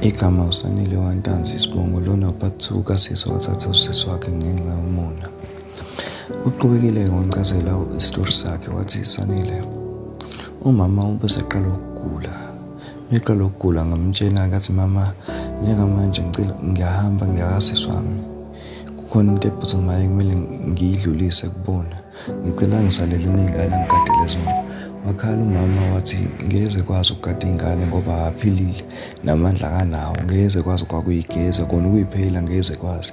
Igama uSanele Wantanzi Sibongo lona part 2 kasisi wathatha usisi wakhe ngenxa yomona. Uqhubekile ngokuchazela isitori sakhe wathi Sanele, umama ubeseqala ukugula. Meqala ukugula ngamtshela ngathi mama, njengamanje ngicela ngiyahamba ngiyakasisi wami. Kukhona into ephuthumayo kumele ngiyidlulise kubona. Ngicela ngisalele nezingane ngigadele zona. Wakhala umama wathi ngeze kwazi ukugada ingane ngoba aphilile namandla kanawo, ngeze kwazi kwakuyigeza kona ukuyiphela ngeze kwazi.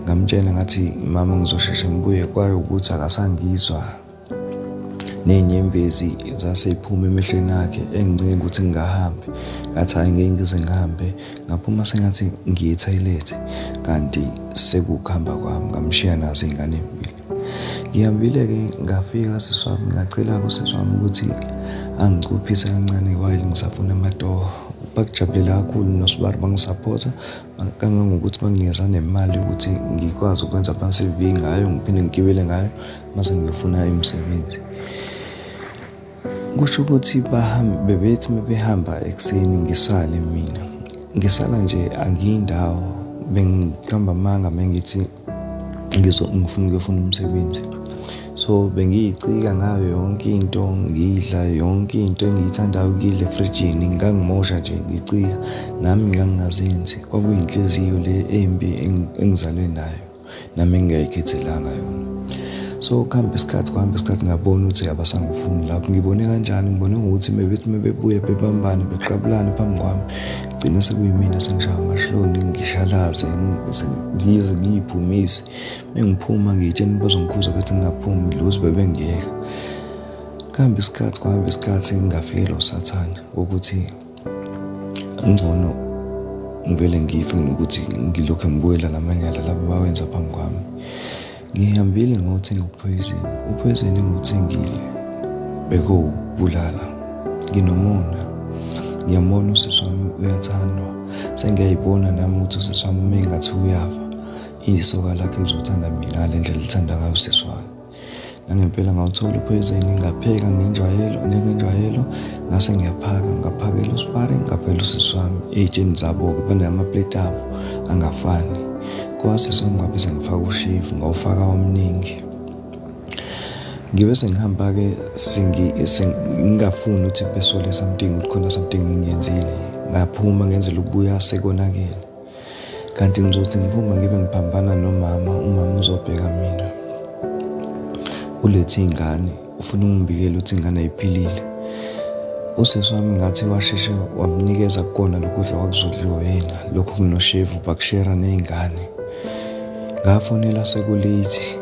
Ngamtshela ngathi mama ngizosheshe ngibuye kwaye ukuthi akasangizwa. Nenyembezi zaseyiphuma emehlweni akhe engincike ukuthi ngingahambi. Ngathi hayi ngeke ngize ngihambe, ngaphuma sengathi ngiye e-toilet kanti sekukhamba kwami ngamshiya nazo izingane ezimbili. Ngihambile-ke ngafika sisi wami ngacela kusisi wami ukuthi angicuphise kancane while ngisafuna amatoho. Bakujabulela kakhulu noSibari bangisapota kangangokuthi banginikeza nemali ukuthi ngikwazi ukwenza ama-CV ngayo ngiphinde ngigibele ngayo mase ngiyofuna imisebenzi. Kusho ukuthi bebethi mebehamba ekuseni ngisale mina. Ngisala nje angiyindawo, bengihamba manga mengithi ngifuna ukuyofuna umsebenzi. So bengiyicika ngayo yonke into, ngidla yonke into engiyithandayo ukudla efrijini, ngangimosha nje ngicika nami ngangingazenzi. Kwakuyinhliziyo le embi engizalwe nayo nami engingayikhethelanga yona. So kuhamba isikhathi ngabona ukuthi abasangifuni lapho. Ngibone kanjani? Ngibone ukuthi mebethi mebebuye bebambane beqabulane phambi kwami, gcina sekuyimina sengishaya amashloni ngishalaze ngize ngiyiphumise. Mengiphuma ngiyitshela bazongikhuza bethi ngingaphumi luzi bebengiyeka. Kuhamba isikhathi ngingafikela usathane ukuthi ngcono ngivele ngife nokuthi ngilokhu ngibuyela lamanyala labo bawenza phambi kwami. Ngihambile ngothenga uphoyizeni engiwuthengile bekubulala. Nginomona, ngiyambona usisi wami uyathandwa, sengiyayibona nami ukuthi usisi wami mengathi uyafa isoka lakhe lizothanda mina le ndlela lithanda ngayo usisi wami. Nangempela ngawuthola uphoyizeni ngapheka ngenjwayelo ngase ngaphakela uSibari ngaphela usisi wami ey'tsheni zabo-ke banamapleti abo angafani. Kwase sengabe sengifaka ushifu ngawufaka omningi. Ngibe sengihamba-ke ngingafuni ukuthi besole something ukuthi khona something engiyenzile. Ngaphuma ngenzela ukubuya sekonakele. Kanti ngizothi ngiphuma ngibe ngiphambana nomama, umama uzobheka mina. Ulethe ingane, ufuna ungibikele ukuthi ingane ayiphilile. Usisi wami ngathi washeshe wamnikeza kukona lokudla kwakuzodliwa yena, lokhu kunoshevu bakushera nezingane. Ngafonela sekulate